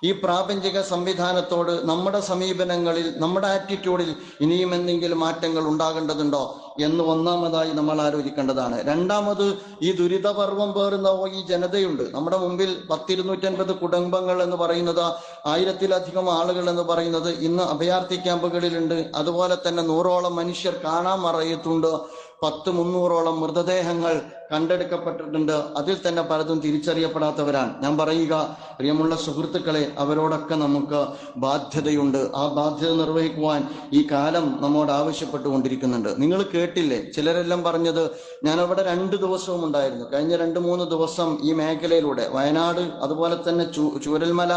ഈ പ്രാപഞ്ചിക സംവിധാനത്തോട് നമ്മുടെ സമീപനങ്ങളിൽ, നമ്മുടെ ആറ്റിറ്റ്യൂഡിൽ ഇനിയും എന്തെങ്കിലും മാറ്റങ്ങൾ ഉണ്ടാകേണ്ടതുണ്ടോ എന്ന് ഒന്നാമതായി നമ്മൾ ആലോചിക്കേണ്ടതാണ്. രണ്ടാമത്, ഈ ദുരിതപർവം പേറുന്ന ഈ ജനതയുണ്ട് നമ്മുടെ മുമ്പിൽ. 250 കുടുംബങ്ങൾ എന്ന് പറയുന്നത്, 1000-ലധികം ആളുകൾ എന്ന് പറയുന്നത് ഇന്ന് അഭയാർത്ഥി ക്യാമ്പുകളിലുണ്ട്. അതുപോലെ തന്നെ 100ഓളം മനുഷ്യർ കാണാൻ മറയത്തുണ്ട്. 300ഓളം മൃതദേഹങ്ങൾ കണ്ടെടുക്കപ്പെട്ടിട്ടുണ്ട്. അതിൽ തന്നെ പലതും തിരിച്ചറിയപ്പെടാത്തവരാണ്. ഞാൻ പറയുക, പ്രിയമുള്ള സുഹൃത്തുക്കളെ, അവരോടൊക്കെ നമുക്ക് ബാധ്യതയുണ്ട്. ആ ബാധ്യത നിർവഹിക്കുവാൻ ഈ കാലം നമ്മോട് ആവശ്യപ്പെട്ടുകൊണ്ടിരിക്കുന്നുണ്ട്. നിങ്ങൾ കേട്ടില്ലേ ചിലരെല്ലാം പറഞ്ഞത്? ഞാൻ അവിടെ 2 ദിവസവും ഉണ്ടായിരുന്നു. കഴിഞ്ഞ 2-3 ദിവസം ഈ മേഖലയിലൂടെ, വയനാട്, അതുപോലെ തന്നെ ചൂരൽമല,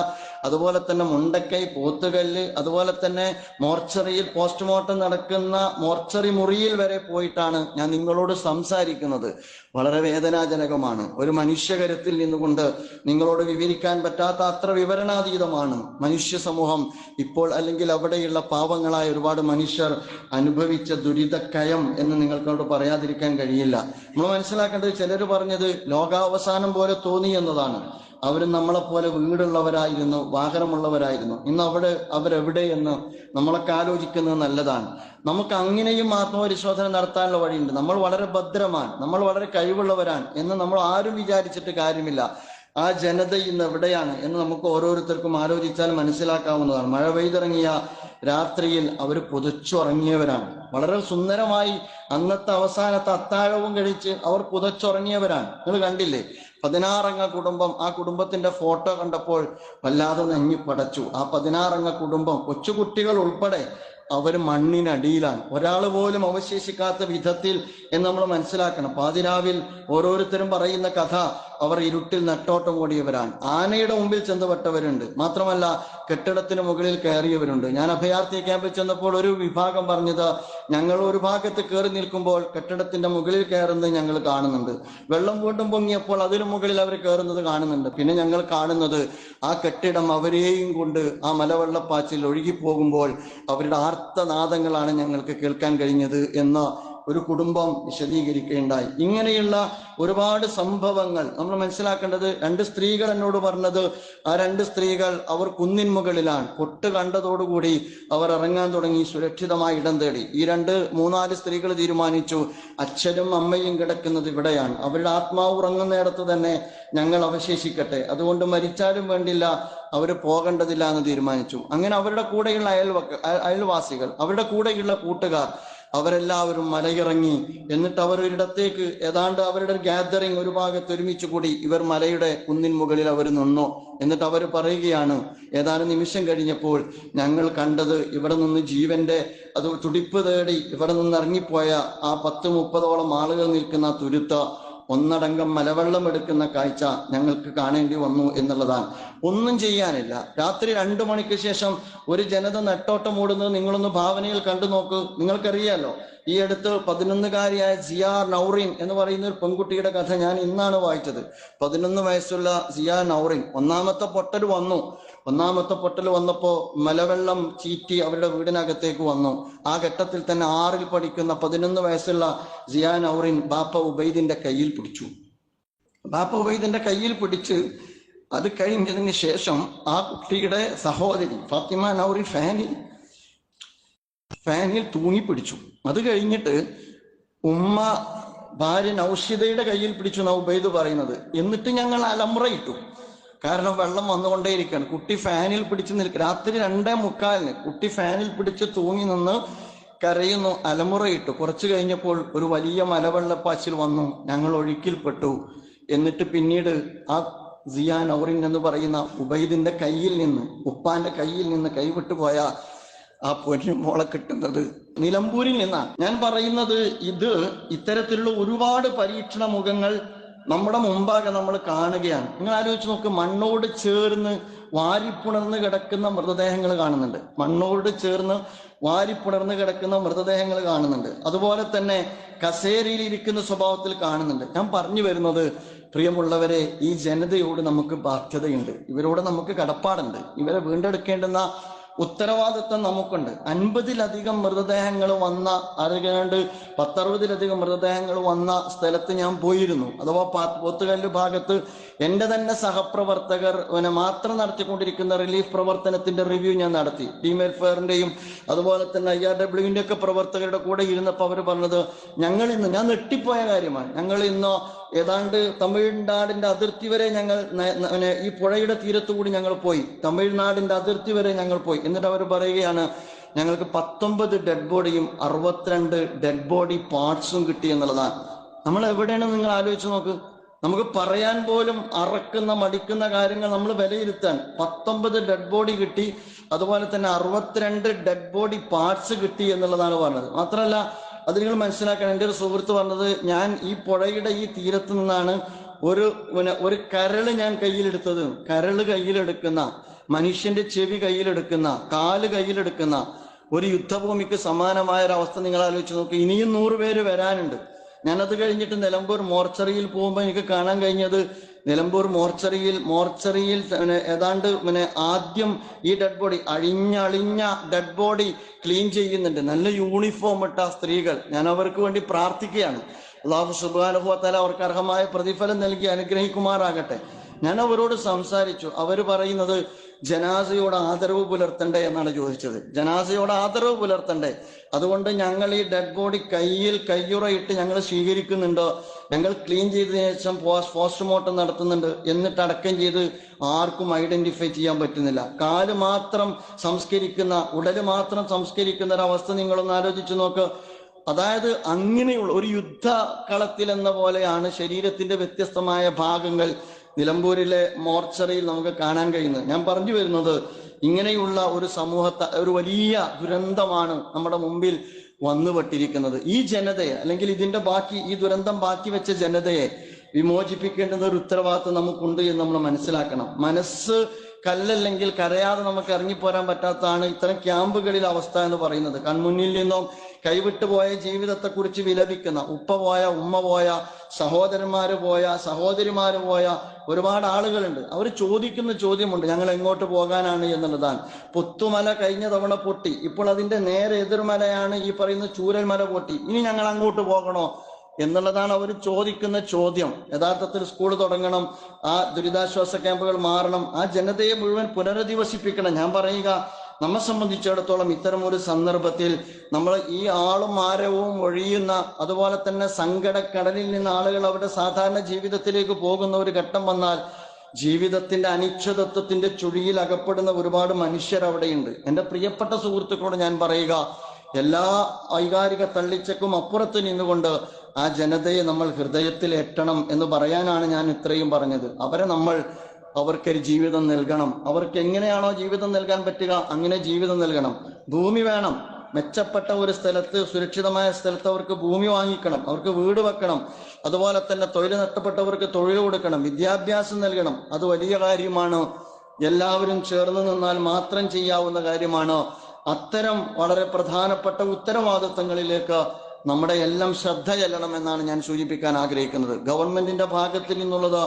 അതുപോലെ തന്നെ മുണ്ടക്കൈ, പോത്തുകല്ല്, അതുപോലെ തന്നെ മോർച്ചറിയിൽ പോസ്റ്റ്മോർട്ടം നടക്കുന്ന മോർച്ചറി മുറിയിൽ വരെ പോയിട്ടാണ് ഞാൻ നിങ്ങളോട് സംസാരിക്കുന്നത്. വളരെ വേദനാജനകമാണ്. ഒരു മനുഷ്യകരത്തിൽ നിന്നുകൊണ്ട് നിങ്ങളോട് വിവരിക്കാൻ പറ്റാത്ത അത്ര വിവരണാതീതമാണ് മനുഷ്യ സമൂഹം ഇപ്പോൾ, അല്ലെങ്കിൽ അവിടെയുള്ള പാവങ്ങളായ ഒരുപാട് മനുഷ്യർ അനുഭവിച്ച ദുരിതക്കയം എന്ന് നിങ്ങൾക്കോട് പറയാതിരിക്കാൻ കഴിയില്ല. നമ്മൾ മനസ്സിലാക്കേണ്ടത്, ചിലർ പറഞ്ഞത് ലോകാവസാനം പോലെ തോന്നി എന്നതാണ്. അവർ നമ്മളെപ്പോലെ വീടുള്ളവരായിരുന്നു, വാഹനമുള്ളവരായിരുന്നു. ഇന്ന് അവരെവിടെയെന്ന് നമ്മളൊക്കെ ആലോചിക്കുന്നത് നല്ലതാണ്. നമുക്ക് അങ്ങനെയും ആത്മപരിശോധന നടത്താനുള്ള വഴിയുണ്ട്. നമ്മൾ വളരെ ഭദ്രമാണ്, നമ്മൾ വളരെ കഴിവുള്ളവരാണ് എന്ന് നമ്മൾ ആരും വിചാരിച്ചിട്ട് കാര്യമില്ല. ആ ജനത ഇന്ന് എവിടെയാണ് എന്ന് നമുക്ക് ഓരോരുത്തർക്കും ആലോചിച്ചാൽ മനസ്സിലാക്കാവുന്നതാണ്. മഴ പെയ്തിറങ്ങിയ രാത്രിയിൽ അവർ പുതച്ചുറങ്ങിയവരാണ്. വളരെ സുന്ദരമായി അന്നത്തെ അവസാനത്തെ അത്താഴവും കഴിച്ച് അവർ പുതച്ചുറങ്ങിയവരാണ്. നിങ്ങൾ കണ്ടില്ലേ? 16 കുടുംബം. ആ കുടുംബത്തിന്റെ ഫോട്ടോ കണ്ടപ്പോൾ വല്ലാതെ നെഞ്ഞി പടച്ചു. ആ 16 കുടുംബം, കൊച്ചുകുട്ടികൾ ഉൾപ്പെടെ, അവർ മണ്ണിനടിയിലാണ്. ഒരാൾ പോലും അവശേഷിക്കാത്ത വിധത്തിൽ എന്ന് നമ്മൾ മനസ്സിലാക്കണം. പാതിരാവിൽ ഓരോരുത്തരും പറയുന്ന കഥ, അവർ ഇരുട്ടിൽ നെട്ടോട്ടം ഓടിയവരാണ്. ആനയുടെ മുമ്പിൽ ചെന്നുപെട്ടവരുണ്ട്. മാത്രമല്ല കെട്ടിടത്തിന് മുകളിൽ കയറിയവരുണ്ട്. ഞാൻ അഭയാർത്ഥി ക്യാമ്പിൽ ചെന്നപ്പോൾ ഒരു വിഭാഗം പറഞ്ഞത്, ഞങ്ങൾ ഒരു ഭാഗത്ത് കയറി നിൽക്കുമ്പോൾ കെട്ടിടത്തിന്റെ മുകളിൽ കയറുന്നത് ഞങ്ങൾ കാണുന്നുണ്ട്. വെള്ളം വീണ്ടും പൊങ്ങിയപ്പോൾ അതിനു മുകളിൽ അവർ കയറുന്നത് കാണുന്നുണ്ട്. പിന്നെ ഞങ്ങൾ കാണുന്നത് ആ കെട്ടിടം അവരെയും കൊണ്ട് ആ മലവെള്ളപ്പാച്ചിൽ ഒഴുകിപ്പോകുമ്പോൾ അവരുടെ ആർത്തനാദങ്ങളാണ് ഞങ്ങൾക്ക് കേൾക്കാൻ കഴിഞ്ഞത് എന്ന് ഒരു കുടുംബം വിശദീകരിക്കുകയുണ്ടായി. ഇങ്ങനെയുള്ള ഒരുപാട് സംഭവങ്ങൾ നമ്മൾ മനസ്സിലാക്കേണ്ടത്. 2 സ്ത്രീകൾ എന്നോട് പറഞ്ഞത്, ആ 2 സ്ത്രീകൾ അവർ കുന്നിൻ മുകളിലാണ്. പൊട്ട് കണ്ടതോടുകൂടി അവർ ഇറങ്ങാൻ തുടങ്ങി, സുരക്ഷിതമായി ഇടം തേടി. ഈ 2-3-4 സ്ത്രീകൾ തീരുമാനിച്ചു, അച്ഛനും അമ്മയും കിടക്കുന്നത് ഇവിടെയാണ്, അവരുടെ ആത്മാവ് ഉറങ്ങുന്നിടത്ത് തന്നെ ഞങ്ങൾ അവശേഷിക്കട്ടെ, അതുകൊണ്ട് മരിച്ചാലും വേണ്ടില്ല, അവർ പോകേണ്ടതില്ല എന്ന് തീരുമാനിച്ചു. അങ്ങനെ അവരുടെ കൂടെയുള്ള അയൽവാസികൾ, അവരുടെ കൂടെയുള്ള കൂട്ടുകാർ, അവരെല്ലാവരും മലയിറങ്ങി. എന്നിട്ട് അവർ ഒരിടത്തേക്ക്, ഏതാണ്ട് അവരുടെ ഗ്യാദറിങ് ഒരു ഭാഗത്ത് ഒരുമിച്ച് കൂടി. ഇവർ മലയുടെ കുന്നിൻ മുകളിൽ അവർ നിന്നു. എന്നിട്ട് അവർ പറയുകയാണ്, ഏതാനും നിമിഷം കഴിഞ്ഞപ്പോൾ ഞങ്ങൾ കണ്ടത്, ഇവിടെ നിന്ന് ജീവന്റെ തുടിപ്പ് തേടി ഇവിടെ നിന്ന് ഇറങ്ങിപ്പോയ ആ 10-30ഓളം ആളുകൾ നിൽക്കുന്ന തുരുത്ത, ഒന്നടങ്കം മലവെള്ളം എടുക്കുന്ന കാഴ്ച ഞങ്ങൾക്ക് കാണേണ്ടി വന്നു എന്നുള്ളതാണ്. ഒന്നും ചെയ്യാനില്ല. രാത്രി 2 മണിക്ക് ശേഷം ഒരു ജനത നെട്ടോട്ടം ഓടുന്നത് നിങ്ങളൊന്ന് ഭാവനയിൽ കണ്ടു നോക്ക്. നിങ്ങൾക്കറിയാലോ, ഈ അടുത്ത് 11-കാരിയായ സിയാ നൗറിൻ എന്ന് പറയുന്ന ഒരു പെൺകുട്ടിയുടെ കഥ ഞാൻ ഇന്നാണ് വായിച്ചത്. 11 വയസ്സുള്ള സിയാ നൗറിൻ, ഒന്നാമത്തെ പൊട്ടൽ വന്നപ്പോ മലവെള്ളം ചീറ്റി അവരുടെ വീടിനകത്തേക്ക് വന്നു. ആ ഘട്ടത്തിൽ തന്നെ 6ൽ പഠിക്കുന്ന 11 വയസ്സുള്ള സിയാ നൗറിൻ ബാപ്പ ഉബൈദിന്റെ കയ്യിൽ പിടിച്ച് അത് കഴിഞ്ഞതിന് ശേഷം ആ കുട്ടിയുടെ സഹോദരി ഫാത്തിമ നൗറിൻ ഫാനിൽ തൂങ്ങിപ്പിടിച്ചു. അത് കഴിഞ്ഞിട്ട് ഉമ്മ ഭാര്യ നൗഷിദയുടെ കയ്യിൽ പിടിച്ചു എന്നാ ഉബൈദ് പറയുന്നത്. എന്നിട്ട് ഞങ്ങൾ അലമുറയിട്ടു. കാരണം വെള്ളം വന്നുകൊണ്ടേയിരിക്കുകയാണ്. കുട്ടി ഫാനിൽ പിടിച്ച് രാത്രി 2:45 കുട്ടി ഫാനിൽ പിടിച്ച് തൂങ്ങി നിന്ന് കരയുന്നു, അലമുറയിട്ടു. കുറച്ചു കഴിഞ്ഞപ്പോൾ ഒരു വലിയ മലവെള്ളപ്പാച്ചിൽ വന്നു, ഞങ്ങൾ ഒഴുക്കിൽപ്പെട്ടു. എന്നിട്ട് പിന്നീട് ആ സിയാ നൗറിൻ എന്ന് പറയുന്ന ഉബൈദിന്റെ കയ്യിൽ നിന്ന്, ഉപ്പാന്റെ കയ്യിൽ നിന്ന് കൈവിട്ടു പോയ ആ പൊന്നുമോളെ കിട്ടുന്നത് നിലമ്പൂരിൽ നിന്നാണ്. ഞാൻ പറയുന്നത്, ഇത്തരത്തിലുള്ള ഒരുപാട് പരീക്ഷണ മുഖങ്ങൾ നമ്മുടെ മുമ്പാകെ നമ്മൾ കാണുകയാണ്. നിങ്ങൾ ആലോചിച്ച് നോക്ക്, മണ്ണോട് ചേർന്ന് വാരിപ്പുണർന്ന് കിടക്കുന്ന മൃതദേഹങ്ങൾ കാണുന്നുണ്ട്. അതുപോലെ തന്നെ കസേരയിൽ ഇരിക്കുന്ന സ്വഭാവത്തിൽ കാണുന്നുണ്ട്. ഞാൻ പറഞ്ഞു വരുന്നത്, പ്രിയമുള്ളവരെ, ഈ ജനതയോട് നമുക്ക് ബാധ്യതയുണ്ട്, ഇവരോട് നമുക്ക് കടപ്പാടുണ്ട്. ഇവരെ വീണ്ടെടുക്കേണ്ടുന്ന ഉത്തരവാദിത്വം നമുക്കുണ്ട്. 50-ലധികം മൃതദേഹങ്ങൾ വന്ന, അതുകൊണ്ട് 10-60-ലധികം മൃതദേഹങ്ങൾ വന്ന സ്ഥലത്ത് ഞാൻ പോയിരുന്നു. അഥവാ പോത്തുകല്ല് ഭാഗത്ത് എൻ്റെ തന്നെ സഹപ്രവർത്തകർ മാത്രം നടത്തിക്കൊണ്ടിരിക്കുന്ന റിലീഫ് പ്രവർത്തനത്തിന്റെ റിവ്യൂ ഞാൻ നടത്തി. ടീം വെൽഫെയറിന്റെയും അതുപോലെ തന്നെ IRWന്റെ ഒക്കെ പ്രവർത്തകരുടെ കൂടെ ഇരുന്നപ്പോൾ അവർ പറഞ്ഞത്, ഞാൻ നെട്ടിപ്പോയ കാര്യമാണ്, ഞങ്ങൾ ഇന്നോ ഏതാണ്ട് തമിഴ്നാടിന്റെ അതിർത്തി വരെ ഞങ്ങൾ ഈ പുഴയുടെ തീരത്തുകൂടി ഞങ്ങൾ പോയി, തമിഴ്നാടിന്റെ അതിർത്തി വരെ ഞങ്ങൾ പോയി. എന്നിട്ട് അവർ പറയുകയാണ്, ഞങ്ങൾക്ക് 19 ഡെഡ് ബോഡിയും 62 ഡെഡ് ബോഡി പാർട്സും കിട്ടി എന്നുള്ളതാണ്. നമ്മൾ എവിടെയാണ് നിങ്ങൾ ആലോചിച്ച് നോക്ക്. നമുക്ക് പറയാൻ പോലും അറക്കുന്ന മടിക്കുന്ന കാര്യങ്ങൾ നമ്മൾ വിലയിരുത്താൻ 19 ഡെഡ് ബോഡി കിട്ടി, അതുപോലെ തന്നെ 62 ഡെഡ് ബോഡി പാർട്സ് കിട്ടി എന്നുള്ളതാണ് പറഞ്ഞത്. മാത്രമല്ല അത് നിങ്ങൾ മനസ്സിലാക്കണം, എൻ്റെ ഒരു സുഹൃത്ത് പറഞ്ഞത്, ഞാൻ ഈ പുഴയുടെ ഈ തീരത്ത് നിന്നാണ് ഒരു കരള് ഞാൻ കയ്യിലെടുത്തത്. കരള് കയ്യിലെടുക്കുന്ന, മനുഷ്യന്റെ ചെവി കയ്യിലെടുക്കുന്ന, കാല് കയ്യിലെടുക്കുന്ന ഒരു യുദ്ധഭൂമിക്ക് സമാനമായ ഒരു അവസ്ഥ നിങ്ങൾ ആലോചിച്ച് നോക്കുക. ഇനിയും 100 പേര് വരാനുണ്ട്. ഞാനത് കഴിഞ്ഞിട്ട് നിലമ്പൂർ മോർച്ചറിയിൽ പോകുമ്പോൾ എനിക്ക് കാണാൻ കഴിഞ്ഞത്, നിലമ്പൂർ മോർച്ചറിയിൽ ഏതാണ്ട് ആദ്യം ഈ ഡെഡ് ബോഡി അഴിഞ്ഞ ഡെഡ് ബോഡി ക്ലീൻ ചെയ്യുന്നുണ്ട്. നല്ല യൂണിഫോം ഇട്ട സ്ത്രീകൾ. ഞാൻ അവർക്ക് വേണ്ടി പ്രാർത്ഥിക്കുകയാണ്. അല്ലാഹു സുബ്ഹാനഹു വ തആല അവർക്ക് അർഹമായ പ്രതിഫലം നൽകി അനുഗ്രഹിക്കുമാറാകട്ടെ. ഞാൻ അവരോട് സംസാരിച്ചു. അവർ പറയുന്നത്, ജനാസയോട് ആദരവ് പുലർത്തണ്ടേ എന്നാണ് ചോദിച്ചത്. ജനാസയോട് ആദരവ് പുലർത്തണ്ടേ, അതുകൊണ്ട് ഞങ്ങൾ ഈ ഡെഡ് ബോഡി കയ്യുറയിട്ട് ഞങ്ങൾ സ്വീകരിക്കുന്നുണ്ടോ, ഞങ്ങൾ ക്ലീൻ ചെയ്തതിനു ശേഷം പോസ്റ്റ്മോർട്ടം നടത്തുന്നുണ്ട്, എന്നിട്ട് അടക്കം ചെയ്ത് ആർക്കും ഐഡന്റിഫൈ ചെയ്യാൻ പറ്റുന്നില്ല. കാല് മാത്രം സംസ്കരിക്കുന്ന, ഉടല് മാത്രം സംസ്കരിക്കുന്ന ഒരവസ്ഥ നിങ്ങളൊന്ന് ആലോചിച്ച് നോക്ക്. അതായത് അങ്ങനെയുള്ള ഒരു യുദ്ധകളത്തിൽ എന്ന പോലെയാണ് ശരീരത്തിന്റെ വ്യത്യസ്തമായ ഭാഗങ്ങൾ നിലമ്പൂരിലെ മോർച്ചറിയിൽ നമുക്ക് കാണാൻ കഴിയുന്നത്. ഞാൻ പറഞ്ഞു വരുന്നത്, ഇങ്ങനെയുള്ള ഒരു സമൂഹത്തെ, ഒരു വലിയ ദുരന്തമാണ് നമ്മുടെ മുമ്പിൽ വന്നുപെട്ടിരിക്കുന്നത്. ഈ ജനതയെ, അല്ലെങ്കിൽ ഈ ദുരന്തം ബാക്കി വെച്ച ജനതയെ വിമോചിപ്പിക്കേണ്ടുന്ന ഒരു ഉത്തരവാദിത്വം നമുക്കുണ്ട് എന്ന് നമ്മൾ മനസ്സിലാക്കണം. മനസ്സ് കല്ലല്ലെങ്കിൽ കരയാതെ നമുക്ക് ഇറങ്ങിപ്പോരാൻ പറ്റാത്തതാണ് ഇത്തരം ക്യാമ്പുകളിലെ അവസ്ഥ എന്ന് പറയുന്നത്. കൺമുന്നിൽ നിന്നും കൈവിട്ടുപോയ ജീവിതത്തെക്കുറിച്ച് വിലപിക്കുന്ന, ഉപ്പ പോയ, ഉമ്മ പോയ, സഹോദരന്മാര് പോയ, സഹോദരിമാര് പോയ ഒരുപാട് ആളുകളുണ്ട്. അവർ ചോദിക്കുന്ന ചോദ്യമുണ്ട്, ഞങ്ങൾ എങ്ങോട്ട് പോകാനാണ് എന്നുള്ളതാണ്. പുത്തുമല കഴിഞ്ഞ തവണ പൊട്ടി, ഇപ്പോൾ അതിന്റെ നേരെ എതിർമലയാണ് ഈ പറയുന്ന ചൂരൽമല പൊട്ടി. ഇനി ഞങ്ങൾ അങ്ങോട്ട് പോകണോ എന്നുള്ളതാണ് അവർ ചോദിക്കുന്ന ചോദ്യം. യഥാർത്ഥത്തിൽ സ്കൂൾ തുടങ്ങണം, ആ ദുരിതാശ്വാസ ക്യാമ്പുകൾ മാറണം, ആ ജനതയെ മുഴുവൻ പുനരധിവസിപ്പിക്കണം. ഞാൻ പറയുക, നമ്മെ സംബന്ധിച്ചിടത്തോളം ഇത്തരം ഒരു സന്ദർഭത്തിൽ നമ്മൾ ഈ ആളും ആരവും ഒഴിയുന്ന, അതുപോലെ തന്നെ സങ്കടക്കടലിൽ നിന്ന് ആളുകൾ അവരുടെ സാധാരണ ജീവിതത്തിലേക്ക് പോകുന്ന ഒരു ഘട്ടം വന്നാൽ, ജീവിതത്തിന്റെ അനിശ്ചിതത്വത്തിന്റെ ചുഴിയിൽ അകപ്പെടുന്ന ഒരുപാട് മനുഷ്യർ അവിടെയുണ്ട്. എൻ്റെ പ്രിയപ്പെട്ട സുഹൃത്തുക്കളോട് ഞാൻ പറയുക, എല്ലാ വൈകാരിക തള്ളിച്ചക്കും അപ്പുറത്ത് നിന്നുകൊണ്ട് ആ ജനതയെ നമ്മൾ ഹൃദയത്തിൽ എത്തണം എന്ന് പറയാനാണ് ഞാൻ ഇത്രയും പറഞ്ഞത്. അവർക്കൊരു ജീവിതം നൽകണം. അവർക്ക് എങ്ങനെയാണോ ജീവിതം നൽകാൻ പറ്റുക അങ്ങനെ ജീവിതം നൽകണം. ഭൂമി വേണം. മെച്ചപ്പെട്ട ഒരു സ്ഥലത്ത്, സുരക്ഷിതമായ സ്ഥലത്ത് അവർക്ക് ഭൂമി വാങ്ങിക്കണം, അവർക്ക് വീട് വെക്കണം. അതുപോലെ തന്നെ തൊഴിൽ നഷ്ടപ്പെട്ടവർക്ക് തൊഴിൽ കൊടുക്കണം, വിദ്യാഭ്യാസം നൽകണം. അത് വലിയ കാര്യമാണ്. എല്ലാവരും ചേർന്ന് നിന്നാൽ മാത്രം ചെയ്യാവുന്ന കാര്യമാണ്. അത്തരം വളരെ പ്രധാനപ്പെട്ട ഉത്തരവാദിത്തങ്ങളിലേക്ക് നമ്മുടെ എല്ലാം ശ്രദ്ധ ചെല്ലണമെന്നാണ് ഞാൻ സൂചിപ്പിക്കാൻ ആഗ്രഹിക്കുന്നത്. ഗവൺമെന്റിന്റെ ഭാഗത്തിൽ നിന്നുള്ളത്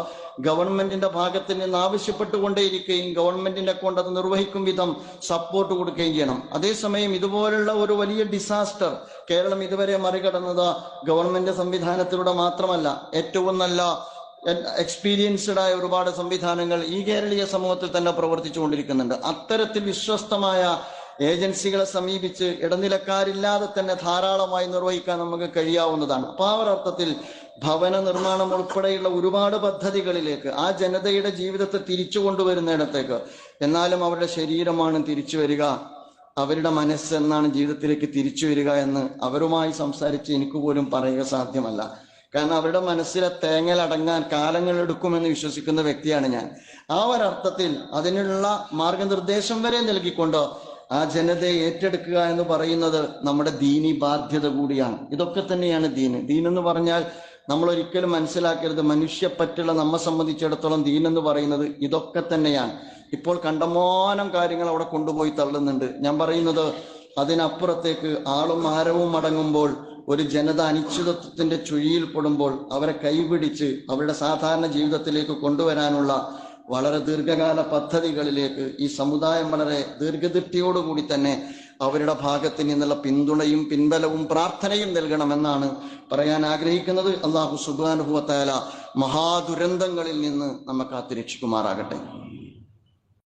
ഗവൺമെന്റിന്റെ ഭാഗത്തിൽ നിന്ന് ആവശ്യപ്പെട്ടുകൊണ്ടേയിരിക്കുകയും ഗവൺമെന്റിനെ കൊണ്ട് അത് നിർവഹിക്കും വിധം സപ്പോർട്ട് കൊടുക്കുകയും ചെയ്യണം. അതേസമയം ഇതുപോലുള്ള ഒരു വലിയ ഡിസാസ്റ്റർ കേരളം ഇതുവരെ മറികടന്നത് ഗവൺമെന്റ് സംവിധാനത്തിലൂടെ മാത്രമല്ല, ഏറ്റവും നല്ല എക്സ്പീരിയൻസ്ഡ് ആയ ഒരുപാട് സംവിധാനങ്ങൾ ഈ കേരളീയ സമൂഹത്തിൽ തന്നെ പ്രവർത്തിച്ചു കൊണ്ടിരിക്കുന്നുണ്ട്. അത്തരത്തിൽ വിശ്വസ്തമായ ഏജൻസികളെ സമീപിച്ച് ഇടനിലക്കാരില്ലാതെ തന്നെ ധാരാളമായി നിർവഹിക്കാൻ നമുക്ക് കഴിയാവുന്നതാണ്. അപ്പൊ ആ ഒരർത്ഥത്തിൽ ഭവന നിർമ്മാണം ഉൾപ്പെടെയുള്ള ഒരുപാട് പദ്ധതികളിലേക്ക് ആ ജനതയുടെ ജീവിതത്തെ തിരിച്ചു കൊണ്ടുവരുന്നിടത്തേക്ക്, എന്നാലും അവരുടെ ശരീരമാണ് തിരിച്ചു വരിക, അവരുടെ മനസ്സെന്നാണ് ജീവിതത്തിലേക്ക് തിരിച്ചു വരിക എന്ന് അവരുമായി സംസാരിച്ച് എനിക്ക് പോലും പറയുക സാധ്യമല്ല. കാരണം അവരുടെ മനസ്സിലെ തേങ്ങലടങ്ങാൻ കാലങ്ങൾ എടുക്കുമെന്ന് വിശ്വസിക്കുന്ന വ്യക്തിയാണ് ഞാൻ. ആ ഒരർത്ഥത്തിൽ അതിനുള്ള മാർഗനിർദ്ദേശം വരെ നൽകിക്കൊണ്ട് ആ ജനതയെ ഏറ്റെടുക്കുക എന്ന് പറയുന്നത് നമ്മുടെ ദീനി ബാധ്യത കൂടിയാണ്. ഇതൊക്കെ തന്നെയാണ് ദീന്. ദീനെന്ന് പറഞ്ഞാൽ നമ്മൾ ഒരിക്കലും മനസ്സിലാക്കരുത്, മനുഷ്യപ്പറ്റുള്ള നമ്മെ സംബന്ധിച്ചിടത്തോളം ദീനെന്ന് പറയുന്നത് ഇതൊക്കെ തന്നെയാണ്. ഇപ്പോൾ കണ്ടമാനം കാര്യങ്ങൾ അവിടെ കൊണ്ടുപോയി തള്ളുന്നുണ്ട്. ഞാൻ പറയുന്നത് അതിനപ്പുറത്തേക്ക് ആളും ആരവും അടങ്ങുമ്പോൾ, ഒരു ജനത അനിശ്ചിതത്വത്തിന്റെ ചുഴിയിൽ പെടുമ്പോൾ അവരെ കൈപിടിച്ച് അവരുടെ സാധാരണ ജീവിതത്തിലേക്ക് കൊണ്ടുവരാനുള്ള വളരെ ദീർഘകാല പദ്ധതികളിലേക്ക് ഈ സമുദായം വളരെ ദീർഘദൃഷ്ടിയോടുകൂടി തന്നെ അവരുടെ ഭാഗത്ത് നിന്നുള്ള പിന്തുണയും പിൻബലവും പ്രാർത്ഥനയും നൽകണമെന്നാണ് പറയാൻ ആഗ്രഹിക്കുന്നത്. അല്ലാഹു സുബ്ഹാനഹു വ തആല മഹാദുരന്തങ്ങളിൽ നിന്ന് നമ്മെ കാത്തുരക്ഷിക്കുമാറാകട്ടെ.